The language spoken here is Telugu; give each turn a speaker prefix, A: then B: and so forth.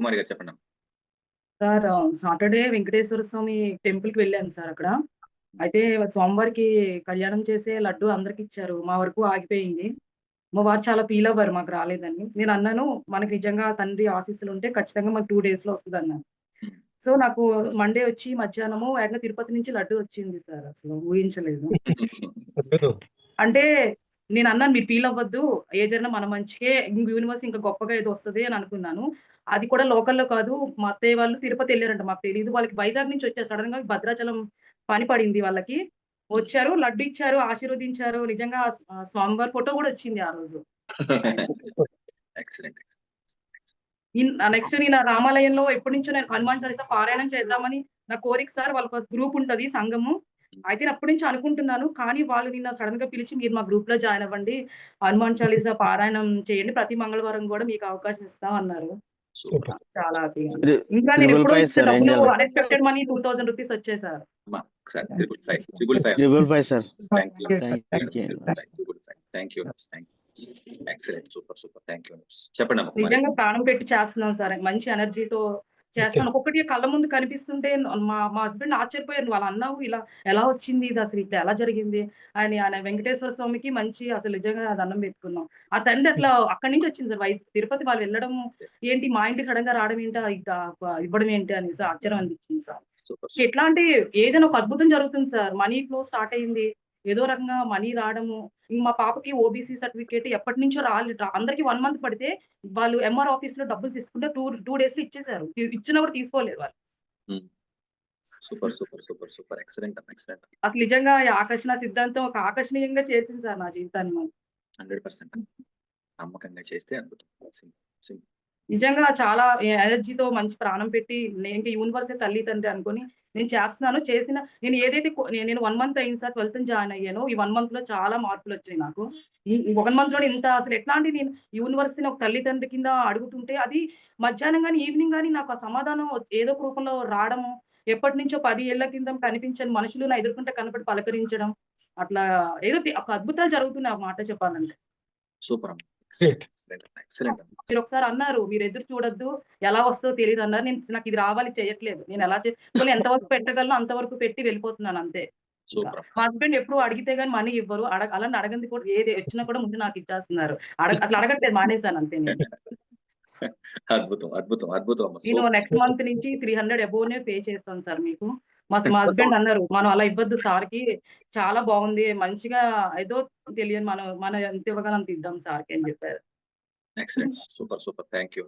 A: కుమారి గారు చెప్పండి.
B: సార్ సాటర్డే వెంకటేశ్వర స్వామి టెంపుల్‌కి వెళ్ళాను సార్ అక్కడ. అయితే స్వామివారికి కళ్యాణం చేసే లడ్డు అందరికిచ్చారు. మా వరకు ఆగిపోయింది. మా వారు చాలా ఫీల్ అవ్వారు మాకు రాలేదని. నేనన్నాను, "మనకి నిజంగా తండ్రి ఆశీస్సులుంటే ఖచ్చితంగా మనకు 2 డేస్‌లో వస్తదన్నాను."
A: హ్మ్.
B: సో, నాకు మండే వచ్చి మధ్యాహ్నము ఏకంగా తిరుపతి నుంచి లడ్డు వచ్చింది సార్ అసలు ఊహించలేదు.
C: అద్భుతం.
B: అంటే నేనన్నాను, "మీరు ఫీల్ అవ్వద్దు. ఏది జరిగినా మన మంచికే. యూనివర్స్ ఇంకా గొప్పగా ఏదో వస్తది" అని అనుకున్నాను. అది కూడా లోకల్‌లో కాదు. మా అత్తయ్య వాళ్ళు తిరుపతి ఎళ్లారంట. మాకు తెలీదు. వాళ్ళకి వైజాగ్ నుంచి వచ్చారు. సడెన్‌గా భద్రాచలం పని పడింది వాళ్ళకి. వచ్చారు, లడ్డు ఇచ్చారు, ఆశీర్వదించారు. నిజంగా స్వామివారి ఫోటో గూడా వచ్చింది ఆ రోజు.
A: ఎక్సలెంట్.
B: నెక్స్ట్ నేను రామాలయంలో ఎప్పటినుంచో నేను హనుమాన్ చాలీసా పారాయణం చేద్దామని నా కోరిక సార్. వాళ్ళకి ఒక గ్రూప్ ఉంటది సంఘము. అయితే నేను అప్పటి నుంచి అనుకుంటున్నాను. కానీ వాళ్ళు నిన్న సడెన్‌గా పిలిచి మీరు మా గ్రూప్‌లో జాయిన్ అవ్వండి. హనుమాన్ చాలీసా పారాయణం చేయండి. ప్రతి మంగళవారం గూడా మీకు అవకాశం ఇస్తాం అన్నారు.
A: సూపర్.
B: చాలా హ్యాపీగా ఉంది.
D: త్రి
B: ఇంకా నేను ఎప్పుడో
D: 555
B: ఇచ్చిన
D: సార్
B: డబ్బులు
D: ఏంజల్.
B: అన్‌ఎక్స్‌పెక్టెడ్ మనీ ₹2000 వచ్చాయి సార్.
A: అమ్మా ఒకసారి 555
D: 555 sir.
A: Thank you.
D: Thank you.
A: Thank you. Excellent. Super. Thank you. చెప్పండమ్మా కుమారి.
B: నిజంగా ప్రాణం పెట్టి చేస్తున్నాను సార్. మంచి ఎనర్జీతో చేస్తాను. ఒక్కొక్కటి కళ్ళ ముందు కనిపిస్తుంటే మా మా హస్బెండ్ ఆశ్చర్యపోయారు. "నువ్వు అలా అన్నావు. ఇలా ఎలా వచ్చింది ఇది అసలు ఇట్లా ఎలా జరిగింది?" ఆయన వెంకటేశ్వర స్వామికి మంచి అసలు నిజంగా దండం పెట్టుకున్నాం. ఆ తండ్రి అట్లా అక్కడి నుంచి వచ్చింది సార్ వైఫ్. తిరుపతి వాళ్ళు వెళ్ళడం ఏంటి మా ఇంటికి సడెన్‌గా రావడం ఏంటి ఇవ్వడం ఏంటి అనేసి ఆశ్చర్యం అనిపించింది సార్.
A: సూపర్.
B: ఎట్లాంటి ఏదైనా ఒక అద్భుతం జరుగుతుంది సార్. మనీ ఫ్లో స్టార్ట్ అయింది. ఏదో రకంగా మనీ రావడము. మా పాపకి ఓబీసీ సర్టిఫికేట్ ఎప్పటినుంచో అందరికి 1 మంత్ పడితే వాళ్ళు ఎంఆర్ ఆఫీస్‌లో డబ్బులు తీసుకుంటే 2 డేస్‌లో ఇచ్చేసారు. ఇచ్చినా కూడా తీసుకోలేదు వాళ్ళు.
A: హ్మ్. సూపర్. ఎక్సలెంట్.
B: అసలు నిజంగా ఈ ఆకర్షణ సిద్ధాంతం ఒక ఆకర్షణీయంగా చేసింది సార్ నా జీవితాన్ని మరి.
A: 100% నమ్మకంగా చేస్తే అద్భుతం. సింపుల్.
B: నిజంగా చాలా ఎనర్జీతో మంచి ప్రాణం పెట్టి నేను యూనివర్సే తల్లి తండ్రి అనుకోని నేను చేస్తున్నాను. నేను ఏదైతే నేను 1 మంత్ అయింది సార్. 12థ్ జాయిన్ అయ్యాను. ఈ 1 మంత్‌లో చాలా మార్పులొచ్చాయి నాకు. ఈ 1 మంత్‌లోనే ఇంత అసలు ఎట్లాంటి నేను యూనివర్స్‌ని ఒక తల్లి తండ్రి కింద అడుగుతుంటే అది మధ్యాహ్నం గాని, ఈవినింగ్ గాని నాకు ఆ సమాధానం ఏదో ఒక రూపంలో రావడము. ఎప్పటినుంచో 10 ఏళ్ల కింద కనిపించని మనుషులు నా ఎదురుగుంట కనపడి పలకరించడం. అట్లా ఏదో ఒక అద్భుతాలు జరుగుతున్నాయి ఆ మాట చెప్పాలంటే.
A: సూపర్ అమ్మా.
C: గ్రేట్.
A: ఎక్సలెంట్.
B: మీరొకసారి అన్నారు, "మీరు ఎదురు చూడొద్దు. ఎలా వస్తదో తెలీదన్నారు." నాకిది రావాలి చేయట్లేదు. నేను ఎలా పోనీ ఎంతవరకు పెట్టగలనో అంతవరకు పెట్టి వెళ్ళిపోతున్నాను అంతే.
A: సూపర్.
B: మా హస్బెండ్ ఎప్పుడు అడిగితే గాని మనీ ఇవ్వరు. అలాని అడగంది కూడా ఏది వచ్చినా కూడా ముందు నాకు ఇచ్చేస్తున్నారు. అసలు అడగట్లేదు మానేసాను అంతే నేను.
A: అద్భుతం అమ్మా.
B: నేను నెక్స్ట్ మంత్ నుంచి 300 అబోవ్‌నే పే చేస్తాను సార్ మీకు. మా హస్బెండ్ అన్నారు, "మనం అలా ఇవ్వద్దు సార్‌కి. చాలా బాగుంది. మంచిగా ఏదో తెలియని మనం మనం ఎంత ఇవ్వగలం అంత ఇద్దాం సార్‌కి" అని చెప్పారు.
A: ఎక్సలెంట్. సూపర్. Thank you.